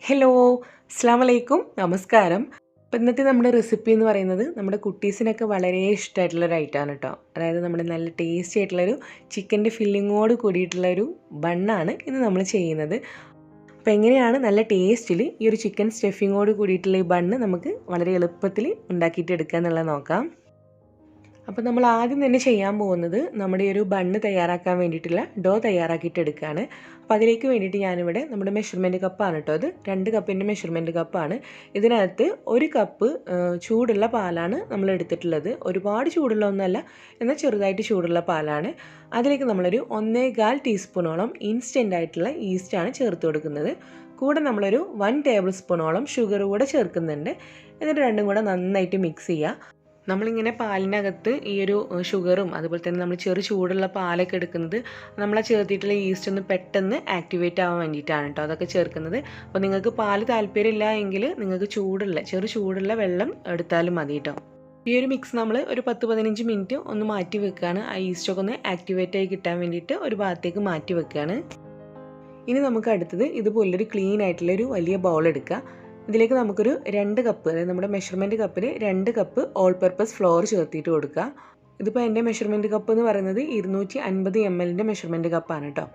Hello, അസ്സാം വലൈക്കും, നമസ്കാരം. അപ്പോൾ ഇന്നത്തെ നമ്മുടെ റെസിപ്പി എന്ന് പറയുന്നത് നമ്മുടെ കുട്ടീസിനൊക്കെ വളരെ ഇഷ്ടമായിട്ടുള്ളൊരു ഐറ്റമാണ് കേട്ടോ. അതായത് നമ്മുടെ നല്ല ടേസ്റ്റി ആയിട്ടുള്ളൊരു ചിക്കൻ്റെ ഫില്ലിങ്ങോട് കൂടിയിട്ടുള്ളൊരു ബണ്ണാണ് ഇന്ന് നമ്മൾ ചെയ്യുന്നത്. അപ്പോൾ എങ്ങനെയാണ് നല്ല ടേസ്റ്റിൽ ഈ ഒരു ചിക്കൻ സ്റ്റഫിങ്ങോട് കൂടിയിട്ടുള്ള ഈ ബണ്ണ് നമുക്ക് വളരെ എളുപ്പത്തിൽ ഉണ്ടാക്കിയിട്ട് എടുക്കുക എന്നുള്ളത് നോക്കാം. അപ്പോൾ നമ്മൾ ആദ്യം തന്നെ ചെയ്യാൻ പോകുന്നത് നമ്മുടെ ഈ ഒരു ബണ്ണ് തയ്യാറാക്കാൻ വേണ്ടിയിട്ടുള്ള ഡോ തയ്യാറാക്കിയിട്ട് എടുക്കുകയാണ്. അപ്പോൾ അതിലേക്ക് വേണ്ടിയിട്ട് ഞാനിവിടെ നമ്മുടെ മെഷർമെൻറ്റ് കപ്പാണ് കേട്ടോ, അത് 2 കപ്പിൻ്റെ മെഷർമെൻറ്റ് കപ്പാണ്. ഇതിനകത്ത് 1 കപ്പ് ചൂടുള്ള പാലാണ് നമ്മൾ എടുത്തിട്ടുള്ളത്. ഒരുപാട് ചൂടുള്ള ഒന്നുമല്ല, എന്നാൽ ചെറുതായിട്ട് ചൂടുള്ള പാലാണ്. അതിലേക്ക് നമ്മളൊരു 1.25 ടീസ്പൂണോളം ഇൻസ്റ്റൻ്റ് ആയിട്ടുള്ള ഈസ്റ്റാണ് ചേർത്ത് കൊടുക്കുന്നത്. കൂടെ നമ്മളൊരു 1 ടേബിൾ സ്പൂണോളം ഷുഗർ കൂടെ ചേർക്കുന്നുണ്ട്. എന്നിട്ട് രണ്ടും കൂടെ നന്നായിട്ട് മിക്സ് ചെയ്യുക. നമ്മളിങ്ങനെ പാലിനകത്ത് ഈ ഒരു ഷുഗറും അതുപോലെ തന്നെ നമ്മൾ ചൂടുള്ള പാലൊക്കെ എടുക്കുന്നത് നമ്മൾ ചേർത്തിട്ടുള്ള ഈസ്റ്റ് ഒന്ന് പെട്ടെന്ന് ആക്ടിവേറ്റ് ആവാൻ വേണ്ടിയിട്ടാണ് കേട്ടോ അതൊക്കെ ചേർക്കുന്നത്. അപ്പോൾ നിങ്ങൾക്ക് പാല് താല്പര്യമില്ല എങ്കിൽ നിങ്ങൾക്ക് ചൂടുള്ള വെള്ളം എടുത്താലും മതി കേട്ടോ. ഈ ഒരു മിക്സ് നമ്മൾ ഒരു 10-15 മിനിറ്റ് ഒന്ന് മാറ്റി വെക്കുകയാണ്. ആ ഈസ്റ്റൊക്കെ ഒന്ന് ആക്ടിവേറ്റ് ആയി കിട്ടാൻ വേണ്ടിയിട്ട് ഒരു ഭാഗത്തേക്ക് മാറ്റി വെക്കുകയാണ്. ഇനി നമുക്ക് അടുത്തത് ഇതുപോലൊരു ക്ലീൻ ആയിട്ടുള്ളൊരു വലിയ ബൗൾ എടുക്കുക. ഇതിലേക്ക് നമുക്കൊരു 2 കപ്പ്, അതായത് നമ്മുടെ മെഷർമെൻറ്റ് കപ്പിൽ 2 കപ്പ് ഓൾ പർപ്പസ് ഫ്ലോർ ചേർത്തിട്ട് കൊടുക്കുക. ഇതിപ്പോൾ എൻ്റെ മെഷർമെൻറ്റ് കപ്പ് എന്ന് പറയുന്നത് 250 ml മെഷർമെൻറ്റ് കപ്പാണ് കേട്ടോ.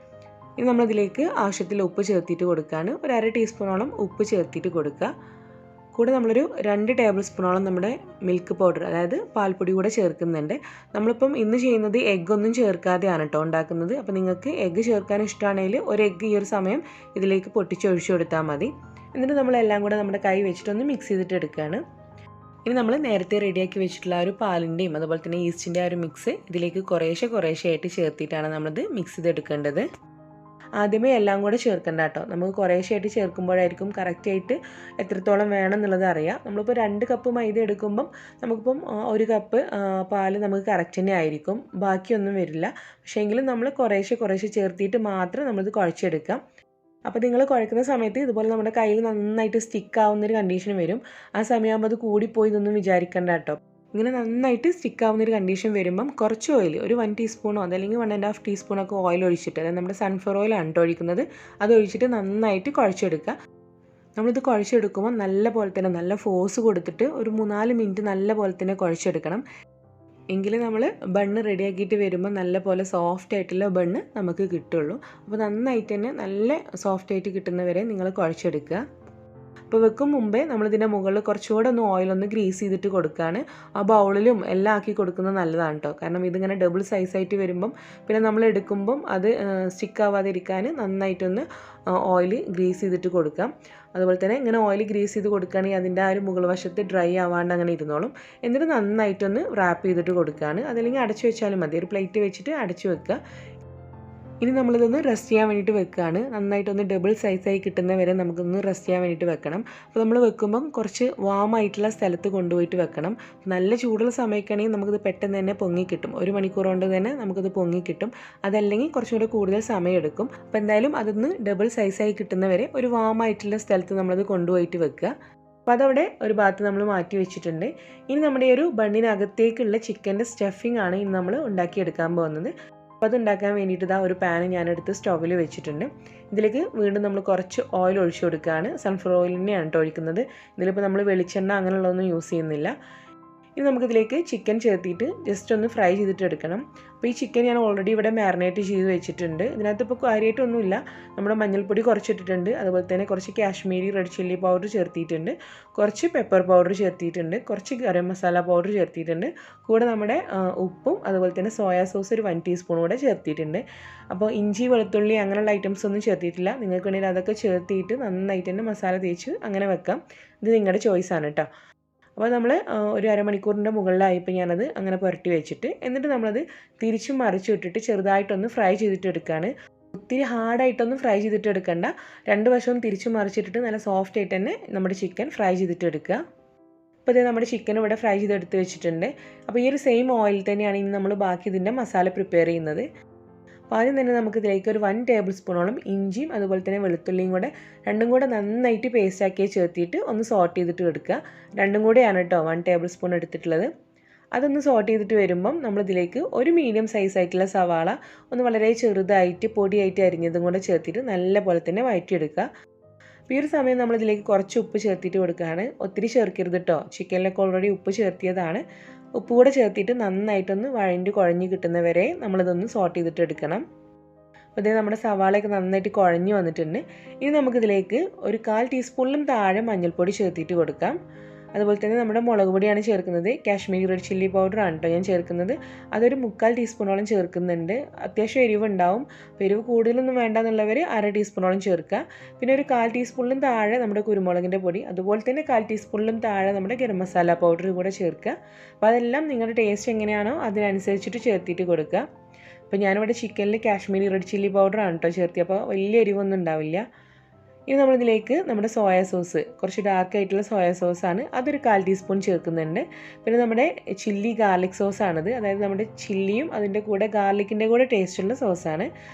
ഇനി നമ്മളതിലേക്ക് ആവശ്യത്തിൽ ഉപ്പ് ചേർത്തിട്ട് കൊടുക്കുകയാണ്. ഒരു 1/2 ടീസ്പൂണോളം ഉപ്പ് ചേർത്തിട്ട് കൊടുക്കുക. കൂടെ നമ്മളൊരു 2 ടേബിൾ സ്പൂണോളം നമ്മുടെ മിൽക്ക് പൗഡർ, അതായത് പാൽപ്പൊടി കൂടെ ചേർക്കുന്നുണ്ട്. നമ്മളിപ്പം ഇന്ന് ചെയ്യുന്നത് എഗ്ഗൊന്നും ചേർക്കാതെയാണ് കേട്ടോ ഉണ്ടാക്കുന്നത്. അപ്പോൾ നിങ്ങൾക്ക് എഗ്ഗ് ചേർക്കാൻ ഇഷ്ടമാണെങ്കിൽ ഒരു എഗ്ഗ് ഈ ഒരു സമയം ഇതിലേക്ക് പൊട്ടിച്ചൊഴിച്ചു കൊടുത്താൽ മതി. എന്നിട്ട് നമ്മളെല്ലാം കൂടെ നമ്മുടെ കൈ വെച്ചിട്ടൊന്ന് മിക്സ് ചെയ്തിട്ട് എടുക്കുകയാണ്. ഇനി നമ്മൾ നേരത്തെ റെഡിയാക്കി വെച്ചിട്ടുള്ള ആ ഒരു പാലിൻ്റെയും അതുപോലെ തന്നെ ഈസ്റ്റിൻ്റെ ആ ഒരു മിക്സ് ഇതിലേക്ക് കുറേശ്ശെ ആയിട്ട് ചേർത്തിട്ടാണ് നമ്മളത് മിക്സ് ചെയ്തെടുക്കേണ്ടത്. ആദ്യമേ എല്ലാം കൂടെ ചേർക്കണ്ട കേട്ടോ. നമുക്ക് കുറേശ്ശെ ആയിട്ട് ചേർക്കുമ്പോഴായിരിക്കും കറക്റ്റായിട്ട് എത്രത്തോളം വേണം എന്നുള്ളത് അറിയാം. നമ്മളിപ്പോൾ 2 കപ്പ് മൈദ എടുക്കുമ്പം നമുക്കിപ്പം 1 കപ്പ് പാല് നമുക്ക് കറക്റ്റ് തന്നെ ആയിരിക്കും, ബാക്കിയൊന്നും വരില്ല. പക്ഷേ എങ്കിലും നമ്മൾ കുറേശ്ശെ ചേർത്തിട്ട് മാത്രം നമ്മളിത് കുഴച്ചെടുക്കാം. അപ്പോൾ നിങ്ങൾ കുഴക്കുന്ന സമയത്ത് ഇതുപോലെ നമ്മുടെ കയ്യിൽ നന്നായിട്ട് സ്റ്റിക്ക് ആവുന്നൊരു കണ്ടീഷൻ വരും. ആ സമയമാകുമ്പോൾ അത് കൂടിപ്പോയി ഇതൊന്നും വിചാരിക്കേണ്ട കേട്ടോ. ഇങ്ങനെ നന്നായിട്ട് സ്റ്റിക്ക് ആവുന്നൊരു കണ്ടീഷൻ വരുമ്പം കുറച്ച് ഓയിൽ, ഒരു 1 ടീസ്പൂണോ അതല്ലെങ്കിൽ 1.5 ടീസ്പൂണൊക്കെ ഓയിൽ ഒഴിച്ചിട്ട്, അതായത് നമ്മുടെ സൺഫ്ലവർ ഓയിലാണ് ഒഴിക്കുന്നത്, അത് ഒഴിച്ചിട്ട് നന്നായിട്ട് കുഴച്ചെടുക്കുക. നമ്മളിത് കുഴച്ചെടുക്കുമ്പോൾ നല്ല പോലെ തന്നെ നല്ല ഫോഴ്സ് കൊടുത്തിട്ട് ഒരു 3-4 മിനിറ്റ് നല്ല പോലെ തന്നെ കുഴച്ചെടുക്കണം. എങ്കിൽ നമ്മൾ ബണ്ണ് റെഡിയാക്കിയിട്ട് വരുമ്പോൾ നല്ല പോലെ സോഫ്റ്റ് ആയിട്ടുള്ള ബണ്ണ് നമുക്ക് കിട്ടുള്ളൂ. അപ്പോൾ നന്നായിട്ട് തന്നെ നല്ല സോഫ്റ്റ് ആയിട്ട് കിട്ടുന്നവരെ നിങ്ങൾ കുഴച്ചെടുക്കുക. അപ്പോൾ വെക്കും മുമ്പേ നമ്മളിതിൻ്റെ മുകളിൽ കുറച്ചുകൂടെ ഒന്ന് ഓയിലൊന്ന് ഗ്രീസ് ചെയ്തിട്ട് കൊടുക്കുകയാണ്. ആ ബൗളിലും എല്ലാം ആക്കി കൊടുക്കുന്നത് നല്ലതാണ് കേട്ടോ. കാരണം ഇതിങ്ങനെ ഡബിൾ സൈസായിട്ട് വരുമ്പം പിന്നെ നമ്മൾ എടുക്കുമ്പം അത് സ്റ്റിക്ക് ആവാതിരിക്കാൻ നന്നായിട്ടൊന്ന് ഓയിൽ ഗ്രീസ് ചെയ്തിട്ട് കൊടുക്കാം. അതുപോലെ തന്നെ ഇങ്ങനെ ഓയിൽ ഗ്രീസ് ചെയ്ത് കൊടുക്കുകയാണെങ്കിൽ അതിൻ്റെ ആ ഒരു മുകൾ വശത്ത് ഡ്രൈ ആവാണ്ട് അങ്ങനെ ഇരുന്നോളും. എന്നിട്ട് നന്നായിട്ടൊന്ന് റാപ്പ് ചെയ്തിട്ട് കൊടുക്കുകയാണ്. അതല്ലെങ്കിൽ അടച്ചു വെച്ചാലും മതി, ഒരു പ്ലേറ്റ് വെച്ചിട്ട് അടച്ചു വെക്കുക. ഇനി നമ്മളിതൊന്ന് റെസ്റ്റ് ചെയ്യാൻ വേണ്ടിയിട്ട് വെക്കുകയാണ്. നന്നായിട്ടൊന്ന് ഡബിൾ സൈസായി കിട്ടുന്ന വരെ നമുക്കൊന്ന് റെസ്റ്റ് ചെയ്യാൻ വേണ്ടിയിട്ട് വെക്കണം. അപ്പോൾ നമ്മൾ വെക്കുമ്പം കുറച്ച് വാമായിട്ടുള്ള സ്ഥലത്ത് കൊണ്ടുപോയിട്ട് വെക്കണം. നല്ല ചൂടുള്ള സമയമൊക്കെയാണെങ്കിൽ നമുക്കിത് പെട്ടെന്ന് തന്നെ പൊങ്ങിക്കിട്ടും. 1 മണിക്കൂർ കൊണ്ട് തന്നെ നമുക്കിത് പൊങ്ങിക്കിട്ടും. അതല്ലെങ്കിൽ കുറച്ചും കൂടെ കൂടുതൽ സമയം എടുക്കും. അപ്പോൾ എന്തായാലും അതൊന്ന് ഡബിൾ സൈസായി കിട്ടുന്നവരെ ഒരു വാമായിട്ടുള്ള സ്ഥലത്ത് നമ്മളത് കൊണ്ടുപോയിട്ട് വെക്കുക. അപ്പോൾ അതവിടെ ഒരു ഭാഗത്ത് നമ്മൾ മാറ്റി വെച്ചിട്ടുണ്ട്. ഇനി നമ്മുടെ ഒരു ബണ്ണിനകത്തേക്കുള്ള ചിക്കൻ്റെ സ്റ്റഫിംഗ് ആണ് ഇനി നമ്മൾ ഉണ്ടാക്കിയെടുക്കാൻ പോകുന്നത്. അപ്പോൾ അത് ഉണ്ടാക്കാൻ വേണ്ടിയിട്ട് ഇതാ ഒരു പാൻ ഞാനെടുത്ത് സ്റ്റൗവിൽ വെച്ചിട്ടുണ്ട്. ഇതിലേക്ക് വീണ്ടും നമ്മൾ കുറച്ച് ഓയിൽ ഒഴിച്ചു കൊടുക്കുകയാണ്. സൺഫ്ലവർ ഓയിൽ തന്നെയാണ് കേട്ടോ ഒഴിക്കുന്നത്. ഇതിലിപ്പോൾ നമ്മൾ വെളിച്ചെണ്ണ അങ്ങനെയുള്ളതൊന്നും യൂസ് ചെയ്യുന്നില്ല. ഇനി നമുക്കിതിലേക്ക് ചിക്കൻ ചേർത്തിട്ട് ജസ്റ്റ് ഒന്ന് ഫ്രൈ ചെയ്തിട്ട് എടുക്കണം. അപ്പോൾ ഈ ചിക്കൻ ഞാൻ ഓൾറെഡി ഇവിടെ മാരിനേറ്റ് ചെയ്ത് വെച്ചിട്ടുണ്ട്. ഇതിനകത്ത് ഇപ്പോൾ കാര്യമായിട്ടൊന്നുമില്ല. നമ്മുടെ മഞ്ഞൾപ്പൊടി കുറച്ചിട്ടിട്ടുണ്ട്, അതുപോലെ തന്നെ കുറച്ച് കാശ്മീരി റെഡ് ചില്ലി പൗഡർ ചേർത്തിയിട്ടുണ്ട്, കുറച്ച് പെപ്പർ പൗഡർ ചേർത്തിയിട്ടുണ്ട്, കുറച്ച് ഗരം മസാല പൗഡർ ചേർത്തിയിട്ടുണ്ട്, കൂടെ നമ്മുടെ ഉപ്പും അതുപോലെ തന്നെ സോയാ സോസ് ഒരു 1 ടീസ്പൂൺ കൂടെ ചേർത്തിയിട്ടുണ്ട്. അപ്പോൾ ഇഞ്ചി വെളുത്തുള്ളി അങ്ങനെയുള്ള ഐറ്റംസ് ഒന്നും ചേർത്തിയിട്ടില്ല. നിങ്ങൾക്ക് വേണമെങ്കിൽ അതൊക്കെ ചേർത്തിയിട്ട് നന്നായിട്ട് തന്നെ മസാല തേച്ച് അങ്ങനെ വെക്കാം. ഇത് നിങ്ങളുടെ ചോയ്സാണ് കേട്ടോ. അപ്പോൾ നമ്മൾ ഒരു അരമണിക്കൂറിൻ്റെ മുകളിലായപ്പോൾ ഞാനത് അങ്ങനെ പുരട്ടി വെച്ചിട്ട് എന്നിട്ട് നമ്മളത് തിരിച്ചും മറിച്ചും ഇട്ടിട്ട് ചെറുതായിട്ടൊന്ന് ഫ്രൈ ചെയ്തിട്ട് എടുക്കുകയാണ്. ഒത്തിരി ഹാർഡായിട്ടൊന്നും ഫ്രൈ ചെയ്തിട്ട് എടുക്കണ്ട. 2 വശവും തിരിച്ചും മറിച്ചിട്ടിട്ട് നല്ല സോഫ്റ്റ് ആയിട്ട് തന്നെ നമ്മുടെ ചിക്കൻ ഫ്രൈ ചെയ്തിട്ട് എടുക്കുക. അപ്പോൾ ഇത് നമ്മുടെ ചിക്കൻ ഇവിടെ ഫ്രൈ ചെയ്തെടുത്ത് വെച്ചിട്ടുണ്ട്. അപ്പോൾ ഈ ഒരു സെയിം ഓയിൽ തന്നെയാണ് ഇനി നമ്മൾ ബാക്കി ഇതിൻ്റെ മസാല പ്രിപ്പയർ ചെയ്യുന്നത്. അപ്പോൾ ആദ്യം തന്നെ നമുക്ക് ഇതിലേക്ക് ഒരു 1 ടേബിൾ സ്പൂണോളം ഇഞ്ചിയും അതുപോലെ തന്നെ വെളുത്തുള്ളിയും കൂടെ രണ്ടും കൂടെ നന്നായിട്ട് പേസ്റ്റാക്കി ചേർത്തിട്ട് ഒന്ന് സോട്ട് ചെയ്തിട്ട് എടുക്കുക. രണ്ടും കൂടെയാണ് കേട്ടോ 1 ടേബിൾ സ്പൂൺ എടുത്തിട്ടുള്ളത്. അതൊന്ന് സോട്ട് ചെയ്തിട്ട് വരുമ്പം നമ്മളിതിലേക്ക് ഒരു മീഡിയം സൈസായിട്ടുള്ള സവാള ഒന്ന് വളരെ ചെറുതായിട്ട് പൊടിയായിട്ട് അരിഞ്ഞതും കൂടെ ചേർത്തിട്ട് നല്ല പോലെ തന്നെ വഴറ്റിയെടുക്കുക. അപ്പോൾ ഈ ഒരു സമയം നമ്മളിതിലേക്ക് കുറച്ച് ഉപ്പ് ചേർത്തിട്ട് കൊടുക്കുകയാണ്. ഒത്തിരി ചേർക്കരുത് കേട്ടോ, ചിക്കനിലൊക്കെ ഓൾറെഡി ഉപ്പ് ചേർത്തിയതാണ്. ഉപ്പ് കൂടെ ചേർത്തിട്ട് നന്നായിട്ടൊന്ന് കുഴഞ്ഞ് കിട്ടുന്നവരെ നമ്മളിതൊന്ന് സോട്ട് ചെയ്തിട്ട് എടുക്കണം. അപ്പോൾ ഇത് നമ്മുടെ സവാളയൊക്കെ നന്നായിട്ട് കുഴഞ്ഞ് വന്നിട്ടുണ്ട്. ഇനി നമുക്കിതിലേക്ക് ഒരു 1/4 ടീസ്പൂണിലും താഴെ മഞ്ഞൾപ്പൊടി ചേർത്തിട്ട് കൊടുക്കാം. അതുപോലെ തന്നെ നമ്മുടെ മുളക് പൊടിയാണ് ചേർക്കുന്നത്. കാശ്മീരി റെഡ് ചില്ലി പൗഡറാണ് കേട്ടോ ഞാൻ ചേർക്കുന്നത്. അതൊരു 3/4 ടീസ്പൂണോളം ചേർക്കുന്നുണ്ട്. അത്യാവശ്യം എരിവുണ്ടാവും. അപ്പോൾ എരിവ് കൂടുതലൊന്നും വേണ്ടെന്നുള്ളവർ 1/2 ടീസ്പൂണോളം ചേർക്കുക. പിന്നെ ഒരു 1/4 ടീസ്പൂണിലും താഴെ നമ്മുടെ കുരുമുളകിൻ്റെ പൊടി, അതുപോലെ തന്നെ 1/4 ടീസ്പൂണിലും താഴെ നമ്മുടെ ഗരം മസാല പൗഡർ കൂടെ ചേർക്കുക. അപ്പോൾ അതെല്ലാം നിങ്ങളുടെ ടേസ്റ്റ് എങ്ങനെയാണോ അതിനനുസരിച്ചിട്ട് ചേർത്തിട്ട് കൊടുക്കുക. അപ്പോൾ ഞാനിവിടെ ചിക്കനിൽ കാശ്മീരി റെഡ് ചില്ലി പൗഡറാണ് കേട്ടോ ചേർത്തി, അപ്പോൾ വലിയ എരിവൊന്നും ഉണ്ടാവില്ല. ഇനി നമ്മളിതിലേക്ക് നമ്മുടെ സോയാ സോസ്, കുറച്ച് ഡാർക്ക് ആയിട്ടുള്ള സോയാ സോസാണ്, അതൊരു 1/4 ടീസ്പൂൺ ചേർക്കുന്നുണ്ട്. പിന്നെ നമ്മുടെ ചില്ലി ഗാർലിക് സോസാണിത്, അതായത് നമ്മുടെ ചില്ലിയും അതിൻ്റെ കൂടെ ഗാർലിക്കിൻ്റെ കൂടെ ടേസ്റ്റുള്ള സോസാണ്.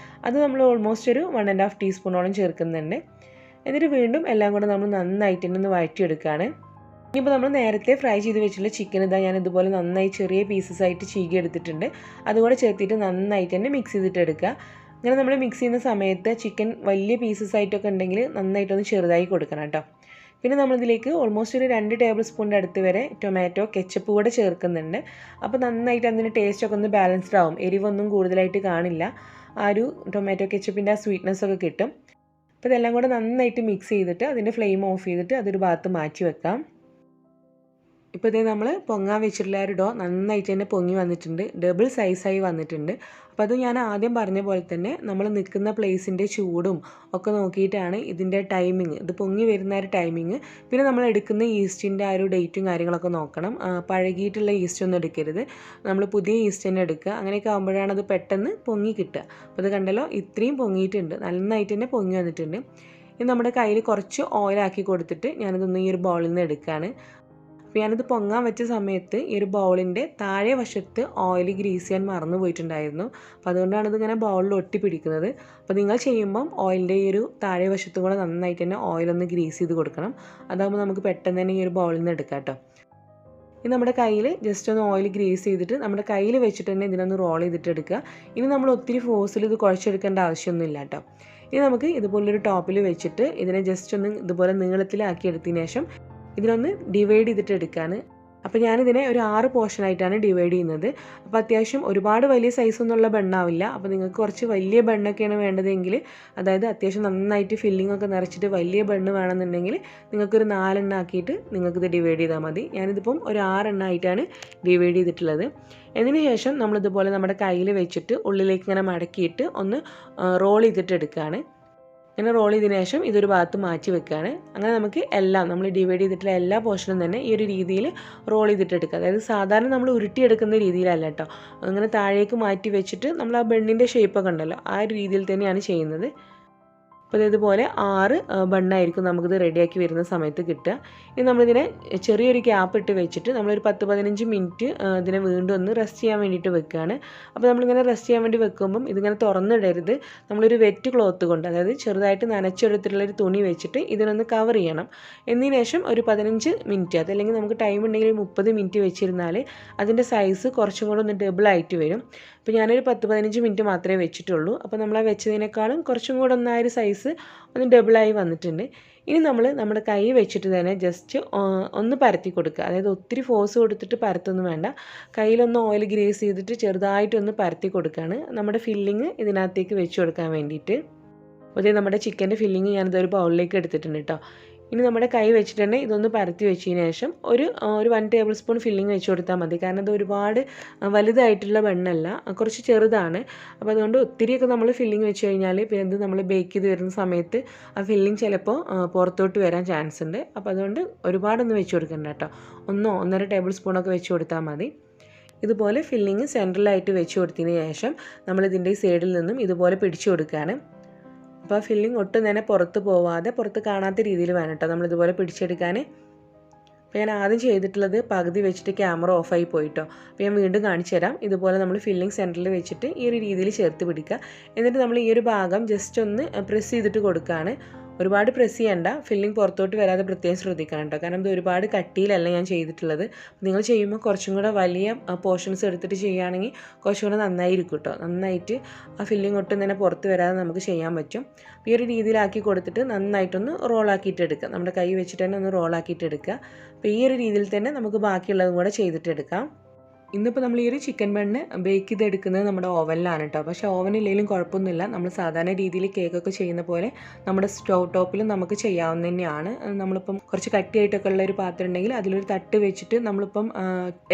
അത് നമ്മൾ ഓൾമോസ്റ്റ് ഒരു 1.5 ടീസ്പൂണോളം ചേർക്കുന്നുണ്ട്. എന്നിട്ട് വീണ്ടും എല്ലാം കൂടെ നമ്മൾ നന്നായിട്ട് തന്നെ ഒന്ന് വഴറ്റിയെടുക്കുകയാണ്. ഇനിയിപ്പോൾ നമ്മൾ നേരത്തെ ഫ്രൈ ചെയ്ത് വെച്ചിട്ടുള്ള ചിക്കൻ ഇതാ ഞാൻ ഇതുപോലെ നന്നായി ചെറിയ പീസസ് ആയിട്ട് ചീകി എടുത്തിട്ടുണ്ട്. അതുകൂടെ ചേർത്തിട്ട് നന്നായിട്ട് തന്നെ മിക്സ് ചെയ്തിട്ട് എടുക്കുക. അങ്ങനെ നമ്മൾ മിക്സ് ചെയ്യുന്ന സമയത്ത് ചിക്കൻ വലിയ പീസസ് ആയിട്ടൊക്കെ ഉണ്ടെങ്കിൽ നന്നായിട്ടൊന്ന് ചെറുതായി കൊടുക്കണം കേട്ടോ. പിന്നെ നമ്മളിതിലേക്ക് ഓൾമോസ്റ്റ് ഒരു 2 ടേബിൾ സ്പൂണിൻ്റെ അടുത്ത് വരെ ടൊമാറ്റോ കെച്ചപ്പ് കൂടെ ചേർക്കുന്നുണ്ട്. അപ്പോൾ നന്നായിട്ട് അതിൻ്റെ ടേസ്റ്റൊക്കെ ഒന്ന് ബാലൻസ്ഡ് ആവും, എരിവൊന്നും കൂടുതലായിട്ട് കാണില്ല. ആ ഒരു ടൊമാറ്റോ കെച്ചപ്പിൻ്റെ ആ സ്വീറ്റ്നെസ്സൊക്കെ കിട്ടും. അപ്പോൾ ഇതെല്ലാം കൂടെ നന്നായിട്ട് മിക്സ് ചെയ്തിട്ട് അതിൻ്റെ ഫ്ലെയിം ഓഫ് ചെയ്തിട്ട് അതൊരു ഭാഗത്ത് മാറ്റി വെക്കാം. ഇപ്പോൾ ഇതേ നമ്മൾ പൊങ്ങാൻ വെച്ചിട്ടുള്ള ഒരു ഡോ നന്നായിട്ട് തന്നെ പൊങ്ങി വന്നിട്ടുണ്ട്, ഡബിൾ സൈസായി വന്നിട്ടുണ്ട്. അപ്പോൾ അത് ഞാൻ ആദ്യം പറഞ്ഞ പോലെ തന്നെ നമ്മൾ നിൽക്കുന്ന പ്ലേസിൻ്റെ ചൂടും ഒക്കെ നോക്കിയിട്ടാണ് ഇതിൻ്റെ ടൈമിങ്, ഇത് പൊങ്ങി വരുന്ന ഒരു ടൈമിങ്. പിന്നെ നമ്മൾ എടുക്കുന്ന ഈസ്റ്റിൻ്റെ ആ ഒരു ഡേറ്റും കാര്യങ്ങളൊക്കെ നോക്കണം. പഴകിയിട്ടുള്ള ഈസ്റ്റ് ഒന്നും എടുക്കരുത്, നമ്മൾ പുതിയ ഈസ്റ്റ് തന്നെ എടുക്കുക. അങ്ങനെയൊക്കെ ആകുമ്പോഴാണ് അത് പെട്ടെന്ന് പൊങ്ങി കിട്ടുക. അപ്പോൾ ഇത് കണ്ടല്ലോ, ഇത്രയും പൊങ്ങിയിട്ടുണ്ട്, നന്നായിട്ട് തന്നെ പൊങ്ങി വന്നിട്ടുണ്ട്. ഇനി നമ്മുടെ കയ്യിൽ കുറച്ച് ഓയിലാക്കി കൊടുത്തിട്ട് ഞാനിതൊന്ന് ഈ ഒരു ബൗളിൽ നിന്ന് എടുക്കുകയാണ്. അപ്പോൾ ഞാനിത് പൊങ്ങാൻ വെച്ച സമയത്ത് ഈ ഒരു ബൗളിൻ്റെ താഴെ വശത്ത് ഓയിൽ ഗ്രീസ് ചെയ്യാൻ മറന്നു പോയിട്ടുണ്ടായിരുന്നു. അപ്പോൾ അതുകൊണ്ടാണ് ഇതിങ്ങനെ ബൗളിൽ ഒട്ടി പിടിക്കുന്നത്. അപ്പോൾ നിങ്ങൾ ചെയ്യുമ്പം ഓയിലിൻ്റെ ഈ ഒരു താഴെ വശത്തും കൂടെ നന്നായിട്ട് തന്നെ ഓയിലൊന്ന് ഗ്രീസ് ചെയ്ത് കൊടുക്കണം. അതാകുമ്പോൾ നമുക്ക് പെട്ടെന്ന് തന്നെ ഈ ഒരു ബൗളിൽ നിന്ന് എടുക്കാം കേട്ടോ. ഇനി നമ്മുടെ കയ്യിൽ ജസ്റ്റ് ഒന്ന് ഓയിൽ ഗ്രീസ് ചെയ്തിട്ട് നമ്മുടെ കയ്യിൽ വെച്ചിട്ട് തന്നെ ഇതിനൊന്ന് റോൾ ചെയ്തിട്ട് എടുക്കുക. ഇനി നമ്മൾ ഒത്തിരി ഫോഴ്സിൽ ഇത് കുഴച്ചെടുക്കേണ്ട ആവശ്യമൊന്നുമില്ല കേട്ടോ. ഇനി നമുക്ക് ഇതുപോലൊരു ടോപ്പിൽ വെച്ചിട്ട് ഇതിനെ ജസ്റ്റ് ഒന്ന് ഇതുപോലെ നീളത്തിലാക്കി എടുത്തതിന് ശേഷം ഇതിനൊന്ന് ഡിവൈഡ് ചെയ്തിട്ട് എടുക്കുകയാണ്. അപ്പോൾ ഞാനിതിനെ ഒരു 6 പോർഷനായിട്ടാണ് ഡിവൈഡ് ചെയ്യുന്നത്. അപ്പോൾ അത്യാവശ്യം ഒരുപാട് വലിയ സൈസൊന്നുള്ള ബണ്ണാവില്ല. അപ്പോൾ നിങ്ങൾക്ക് കുറച്ച് വലിയ ബണ്ണൊക്കെയാണ് വേണ്ടതെങ്കിൽ, അതായത് അത്യാവശ്യം നന്നായിട്ട് ഫില്ലിംഗ് ഒക്കെ നിറച്ചിട്ട് വലിയ ബണ്ണ് വേണമെന്നുണ്ടെങ്കിൽ നിങ്ങൾക്കൊരു 4 എണ്ണം ആക്കിയിട്ട് നിങ്ങൾക്കിത് ഡിവൈഡ് ചെയ്താൽ മതി. ഞാനിതിപ്പം ഒരു 6 എണ്ണം ആയിട്ടാണ് ഡിവൈഡ് ചെയ്തിട്ടുള്ളത്. അതിന് ശേഷം നമ്മളിതുപോലെ നമ്മുടെ കയ്യിൽ വെച്ചിട്ട് ഉള്ളിലേക്ക് ഇങ്ങനെ മടക്കിയിട്ട് ഒന്ന് റോൾ ചെയ്തിട്ട് എടുക്കുകയാണ്. ഇങ്ങനെ റോൾ ചെയ്തതിന് ശേഷം ഇതൊരു ഭാഗത്ത് മാറ്റി വെക്കുകയാണ്. അങ്ങനെ നമുക്ക് എല്ലാം നമ്മൾ ഡിവൈഡ് ചെയ്തിട്ടുള്ള എല്ലാ പോർഷനും തന്നെ ഈ ഒരു രീതിയിൽ റോൾ ചെയ്തിട്ട് എടുക്കുക. അതായത് സാധാരണ നമ്മൾ ഉരുട്ടിയെടുക്കുന്ന രീതിയിലല്ല കേട്ടോ, അങ്ങനെ താഴേക്ക് മാറ്റി വെച്ചിട്ട് നമ്മൾ ആ ബണ്ണിൻ്റെ ഷേപ്പൊക്കെ ഉണ്ടല്ലോ ആ ഒരു രീതിയിൽ തന്നെയാണ് ചെയ്യുന്നത്. അപ്പോൾ ഇതുപോലെ 6 ബണ്ണായിരിക്കും നമുക്കിത് റെഡിയാക്കി വരുന്ന സമയത്ത് കിട്ടുക. ഇനി നമ്മളിതിനെ ചെറിയൊരു ക്യാപ്പ് ഇട്ട് വെച്ചിട്ട് നമ്മളൊരു 10-15 മിനിറ്റ് ഇതിനെ വീണ്ടും ഒന്ന് റെസ്റ്റ് ചെയ്യാൻ വേണ്ടിയിട്ട് വെക്കുകയാണ്. അപ്പോൾ നമ്മളിങ്ങനെ റെസ്റ്റ് ചെയ്യാൻ വേണ്ടി വെക്കുമ്പം ഇതിങ്ങനെ തുറന്നിടരുത്. നമ്മളൊരു വെറ്റ് ക്ലോത്ത് കൊണ്ട്, അതായത് ചെറുതായിട്ട് നനച്ചെടുത്തിട്ടുള്ളൊരു തുണി വെച്ചിട്ട് ഇതിനൊന്ന് കവർ ചെയ്യണം. എന്നതിന് ശേഷം ഒരു 15 മിനിറ്റ്, അതല്ലെങ്കിൽ നമുക്ക് ടൈം ഉണ്ടെങ്കിൽ 30 മിനിറ്റ് വെച്ചിരുന്നാൽ അതിൻ്റെ സൈസ് കുറച്ചും കൂടെ ഒന്ന് ഡബിൾ ആയിട്ട് വരും. അപ്പോൾ ഞാനൊരു 10-15 മിനിറ്റ് മാത്രമേ വെച്ചിട്ടുള്ളൂ. അപ്പോൾ നമ്മൾ ആ വെച്ചതിനേക്കാളും കുറച്ചും കൂടെ ഒന്നായൊരു സൈസ് ഒന്ന് ഡബിളായി വന്നിട്ടുണ്ട്. ഇനി നമ്മൾ നമ്മുടെ കൈ വെച്ചിട്ട് തന്നെ ജസ്റ്റ് ഒന്ന് പരത്തി കൊടുക്കുക. അതായത് ഒത്തിരി ഫോഴ്സ് കൊടുത്തിട്ട് പരത്തൊന്നും വേണ്ട, കയ്യിലൊന്ന് ഓയിൽ ഗ്രേസ് ചെയ്തിട്ട് ചെറുതായിട്ടൊന്ന് പരത്തി കൊടുക്കുകയാണ് നമ്മുടെ ഫില്ലിങ് ഇതിനകത്തേക്ക് വെച്ച് കൊടുക്കാൻ വേണ്ടിയിട്ട്. അപ്പോൾ നമ്മുടെ ചിക്കൻ്റെ ഫില്ലിങ് ഞാനിതൊരു ബൗളിലേക്ക് എടുത്തിട്ടുണ്ട് കേട്ടോ. ഇനി നമ്മുടെ കൈ വെച്ചിട്ട് തന്നെ ഇതൊന്ന് പരത്തി വെച്ചതിന് ശേഷം ഒരു 1 ടേബിൾ സ്പൂൺ ഫില്ലിങ് വെച്ച് കൊടുത്താൽ മതി. കാരണം ഇത് ഒരുപാട് വലുതായിട്ടുള്ള ബണ്ണല്ല, കുറച്ച് ചെറുതാണ്. അപ്പോൾ അതുകൊണ്ട് ഒത്തിരിയൊക്കെ നമ്മൾ ഫില്ലിങ് വെച്ച് കഴിഞ്ഞാൽ പിന്നെ ഇത് നമ്മൾ ബേക്ക് ചെയ്ത് വരുന്ന സമയത്ത് ആ ഫില്ലിങ് ചിലപ്പോൾ പുറത്തോട്ട് വരാൻ ചാൻസ് ഉണ്ട്. അപ്പോൾ അതുകൊണ്ട് ഒരുപാടൊന്നും വെച്ച് കൊടുക്കണ്ട കേട്ടോ, 1-1.5 ടേബിൾ സ്പൂണൊക്കെ വെച്ച് കൊടുത്താൽ മതി. ഇതുപോലെ ഫില്ലിങ് സെൻട്രലായിട്ട് വെച്ച് കൊടുത്തതിന് ശേഷം നമ്മളിതിൻ്റെ ഈ സൈഡിൽ നിന്നും ഇതുപോലെ പിടിച്ചു കൊടുക്കുകയാണ്. അപ്പോൾ ആ ഫില്ലിങ് ഒട്ടും തന്നെ പുറത്ത് പോവാതെ, പുറത്ത് കാണാത്ത രീതിയിൽ വേണം കേട്ടോ നമ്മളിതുപോലെ പിടിച്ചെടുക്കാൻ. അപ്പോൾ ഞാൻ ആദ്യം ചെയ്തിട്ടുള്ളത് പകുതി വെച്ചിട്ട് ക്യാമറ ഓഫായി പോയിട്ടോ. അപ്പോൾ ഞാൻ വീണ്ടും കാണിച്ചു തരാം. ഇതുപോലെ നമ്മൾ ഫില്ലിങ് സെൻറ്ററിൽ വെച്ചിട്ട് ഈ ഒരു രീതിയിൽ ചേർത്ത് പിടിക്കുക. എന്നിട്ട് നമ്മൾ ഈ ഒരു ഭാഗം ജസ്റ്റ് ഒന്ന് പ്രസ് ചെയ്തിട്ട് കൊടുക്കുകയാണ്. ഒരുപാട് പ്രസ് ചെയ്യണ്ട, ഫില്ലിംഗ് പുറത്തോട്ട് വരാതെ പ്രത്യേകം ശ്രദ്ധിക്കണം കേട്ടോ. കാരണം ഇത് ഒരുപാട് കട്ടിയിലല്ല ഞാൻ ചെയ്തിട്ടുള്ളത്. നിങ്ങൾ ചെയ്യുമ്പോൾ കുറച്ചും കൂടെ വലിയ പോർഷൻസ് എടുത്തിട്ട് ചെയ്യുകയാണെങ്കിൽ കുറച്ചും കൂടെ നന്നായിരിക്കും കേട്ടോ. നന്നായിട്ട് ആ ഫില്ലിംഗ് ഒട്ടും തന്നെ പുറത്ത് വരാതെ നമുക്ക് ചെയ്യാൻ പറ്റും. ഈ ഒരു രീതിയിലാക്കി കൊടുത്തിട്ട് നന്നായിട്ടൊന്ന് റോളാക്കിയിട്ട് എടുക്കുക. നമ്മുടെ കൈ വെച്ചിട്ട് തന്നെ ഒന്ന് റോളാക്കിയിട്ട് എടുക്കുക. അപ്പോൾ ഈ ഒരു രീതിയിൽ തന്നെ നമുക്ക് ബാക്കിയുള്ളതും കൂടെ ചെയ്തിട്ടെടുക്കാം. ഇന്നിപ്പോൾ നമ്മൾ ഈ ഒരു ചിക്കൻ ബണ്ണ് ബേക്ക് ചെയ്തെടുക്കുന്നത് നമ്മുടെ ഓവനിലാണ് കേട്ടോ. പക്ഷേ ഓവനില്ലെങ്കിലും കുഴപ്പമൊന്നുമില്ല. നമ്മൾ സാധാരണ രീതിയിൽ കേക്കൊക്കെ ചെയ്യുന്ന പോലെ നമ്മുടെ സ്റ്റൗ ടോപ്പിലും നമുക്ക് ചെയ്യാവുന്ന തന്നെയാണ്. നമ്മളിപ്പം കുറച്ച് കട്ടിയായിട്ടൊക്കെ ഉള്ള ഒരു പാത്രം ഉണ്ടെങ്കിൽ അതിലൊരു തട്ട് വെച്ചിട്ട് നമ്മളിപ്പം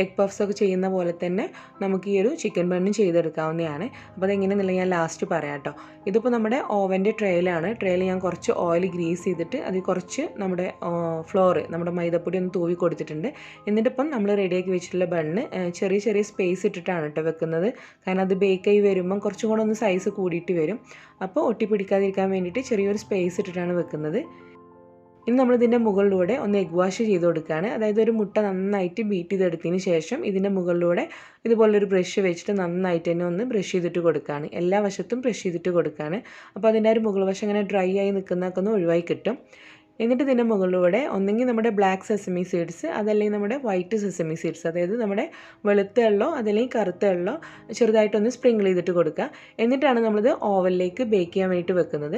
എഗ് പഫ്സ് ഒക്കെ ചെയ്യുന്ന പോലെ തന്നെ നമുക്ക് ഈ ഒരു ചിക്കൻ ബണ്ണും ചെയ്തെടുക്കാവുന്നതാണ്. അപ്പോൾ അതെങ്ങനെയെന്നുള്ള ഞാൻ ലാസ്റ്റ് പറയാം കേട്ടോ. ഇതിപ്പോൾ നമ്മുടെ ഓവൻ്റെ ട്രേയിലാണ്. ട്രേയിൽ ഞാൻ കുറച്ച് ഓയിൽ ഗ്രീസ് ചെയ്തിട്ട് അതിൽ കുറച്ച് നമ്മുടെ നമ്മുടെ മൈദപ്പൊടി ഒന്ന് തൂവി കൊടുത്തിട്ടുണ്ട്. എന്നിട്ടിപ്പം നമ്മൾ റെഡിയാക്കി വെച്ചിട്ടുള്ള ബണ്ണ് ചെറിയ ചെറിയ സ്പേസ് ഇട്ടിട്ടാണ് കേട്ടോ വെക്കുന്നത്. കാരണം അത് ബേക്കായി വരുമ്പം കുറച്ചും കൂടെ ഒന്ന് സൈസ് കൂടിയിട്ട് വരും. അപ്പോൾ ഒട്ടിപ്പിടിക്കാതിരിക്കാൻ വേണ്ടിയിട്ട് ചെറിയൊരു സ്പേസ് ഇട്ടിട്ടാണ് വെക്കുന്നത്. ഇനി നമ്മളിതിൻ്റെ മുകളിലൂടെ ഒന്ന് എഗ് വാഷ് ചെയ്ത് കൊടുക്കുകയാണ്. അതായത് ഒരു മുട്ട നന്നായിട്ട് ബീറ്റ് ചെയ്തെടുത്തതിന് ശേഷം ഇതിൻ്റെ മുകളിലൂടെ ഇതുപോലൊരു ബ്രഷ് വെച്ചിട്ട് നന്നായിട്ട് തന്നെ ഒന്ന് ബ്രഷ് ചെയ്തിട്ട് കൊടുക്കുകയാണ്. എല്ലാ വശത്തും ബ്രഷ് ചെയ്തിട്ട് കൊടുക്കുകയാണ്. അപ്പോൾ അതിൻ്റെ ഒരു മുകൾ വശം ഇങ്ങനെ ഡ്രൈ ആയി നിൽക്കുന്നതൊക്കെ ഒന്ന് ഒഴിവായി കിട്ടും. എന്നിട്ട് ഇതിൻ്റെ മുകളിലൂടെ ഒന്നെങ്കിൽ നമ്മുടെ ബ്ലാക്ക് സെസമി സീഡ്സ് അതല്ലെങ്കിൽ നമ്മുടെ വൈറ്റ് സെസമി സീഡ്സ്, അതായത് നമ്മുടെ വെളുത്ത എള്ളോ അതല്ലെങ്കിൽ കറുത്ത എള്ളോ ചെറുതായിട്ടൊന്ന് സ്പ്രിങ്കിൾ ചെയ്തിട്ട് കൊടുക്കുക. എന്നിട്ടാണ് നമ്മളിത് ഓവനിലേക്ക് ബേക്ക് ചെയ്യാൻ വേണ്ടിയിട്ട് വെക്കുന്നത്.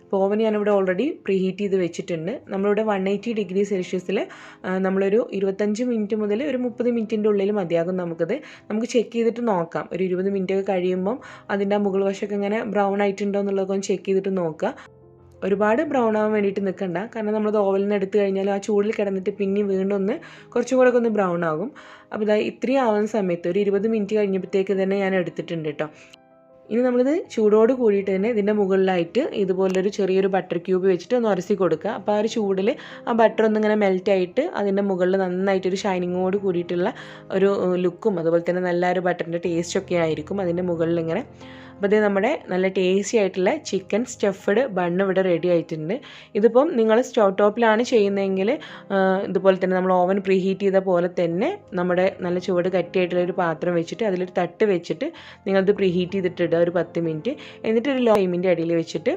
അപ്പോൾ ഓവൻ ഞാനിവിടെ ഓൾറെഡി പ്രീഹീറ്റ് ചെയ്ത് വെച്ചിട്ടുണ്ട്. നമ്മളിവിടെ 180 ഡിഗ്രി സെൽഷ്യസിൽ നമ്മളൊരു 25 മിനിറ്റ് മുതൽ ഒരു 30 മിനിറ്റിൻ്റെ ഉള്ളിൽ മതിയാകും നമുക്കിത്. നമുക്ക് ചെക്ക് ചെയ്തിട്ട് നോക്കാം. ഒരു 20 മിനിറ്റ് ഒക്കെ കഴിയുമ്പം അതിൻ്റെ മുകൾ വശമൊക്കെ ഇങ്ങനെ ബ്രൗൺ ആയിട്ടുണ്ടോ എന്നുള്ളതൊക്കെ ഒന്ന് ചെക്ക് ചെയ്തിട്ട് നോക്കുക. ഒരുപാട് ബ്രൗൺ ആവാൻ വേണ്ടിയിട്ട് നിൽക്കണ്ട. കാരണം നമ്മളത് ഓവലിൽ നിന്ന് എടുത്തു കഴിഞ്ഞാൽ ആ ചൂടിൽ കിടന്നിട്ട് പിന്നെ വീണ്ടും ഒന്ന് കുറച്ചും കൂടെ ഒന്ന് ബ്രൗൺ ആകും. അപ്പോൾ ഇതാ ഇത്രയും ആവുന്ന സമയത്ത് ഒരു 20 മിനിറ്റ് കഴിഞ്ഞപ്പോഴത്തേക്ക് തന്നെ ഞാൻ എടുത്തിട്ടുണ്ട് കേട്ടോ. ഇനി നമ്മളിത് ചൂടോട് കൂടിയിട്ട് തന്നെ ഇതിൻ്റെ മുകളിലായിട്ട് ഇതുപോലൊരു ചെറിയൊരു ബട്ടർ ക്യൂബ് വെച്ചിട്ട് ഒന്ന് ഉരസി കൊടുക്കുക. അപ്പോൾ ആ ഒരു ചൂടിൽ ആ ബട്ടർ ഒന്നിങ്ങനെ മെൽറ്റായിട്ട് അതിൻ്റെ മുകളിൽ നന്നായിട്ടൊരു ഷൈനിങ്ങോട് കൂടിയിട്ടുള്ള ഒരു ലുക്കും അതുപോലെ തന്നെ നല്ലൊരു ബട്ടറിൻ്റെ ടേസ്റ്റൊക്കെ ആയിരിക്കും അതിൻ്റെ മുകളിൽ ഇങ്ങനെ. അപ്പോൾ ഇത് നമ്മുടെ നല്ല ടേസ്റ്റി ആയിട്ടുള്ള ചിക്കൻ സ്റ്റഫ്ഡ് ബണ്ണ് ഇവിടെ റെഡി ആയിട്ടുണ്ട്. ഇതിപ്പം നിങ്ങൾ സ്റ്റൗ ടോപ്പിലാണ് ചെയ്യുന്നതെങ്കിൽ ഇതുപോലെ തന്നെ നമ്മൾ ഓവൻ പ്രീഹീറ്റ് ചെയ്ത പോലെ തന്നെ നമ്മുടെ നല്ല ചുവട് കട്ടിയായിട്ടുള്ള ഒരു പാത്രം വെച്ചിട്ട് അതിലൊരു തട്ട് വെച്ചിട്ട് നിങ്ങളത് പ്രീഹീറ്റ് ചെയ്തിട്ടിടുക ഒരു 10 മിനിറ്റ്. എന്നിട്ട് ഒരു ലോ ഫ്ലെയിമിൻ്റെ അടിയിൽ വെച്ചിട്ട്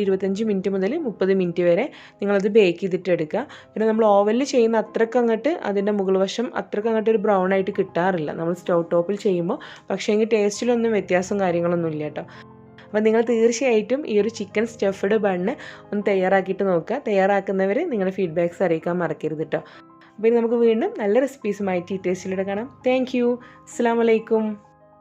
25 മിനിറ്റ് മുതൽ 30 മിനിറ്റ് വരെ നിങ്ങളത് ബേക്ക് ചെയ്തിട്ട് എടുക്കുക. പിന്നെ നമ്മൾ ഓവനിൽ ചെയ്യുന്ന അത്രയ്ക്ക് അങ്ങോട്ട് അതിൻ്റെ മുകൾ വശം അത്രയ്ക്ക് അങ്ങോട്ട് ഒരു ബ്രൗൺ ആയിട്ട് കിട്ടാറില്ല നമ്മൾ സ്റ്റൗ ടോപ്പിൽ ചെയ്യുമ്പോൾ. പക്ഷേ എങ്കിൽ ടേസ്റ്റിലൊന്നും വ്യത്യാസം കാര്യങ്ങളൊന്നും ഇല്ല കേട്ടോ. അപ്പോൾ നിങ്ങൾ തീർച്ചയായിട്ടും ഈ ഒരു ചിക്കൻ സ്റ്റഫ്ഡ് ബണ്ണ് ഒന്ന് തയ്യാറാക്കിയിട്ട് നോക്കുക. തയ്യാറാക്കുന്നവർ നിങ്ങളുടെ ഫീഡ്ബാക്ക്സ് അറിയിക്കാൻ മറക്കരുത് കേട്ടോ. അപ്പോൾ ഇനി നമുക്ക് വീണ്ടും നല്ല റെസിപ്പീസുമായിട്ട് ഈ ടേസ്റ്റിലൂടെ കാണാം. Thank you. അസ്സലാമു അലൈക്കും.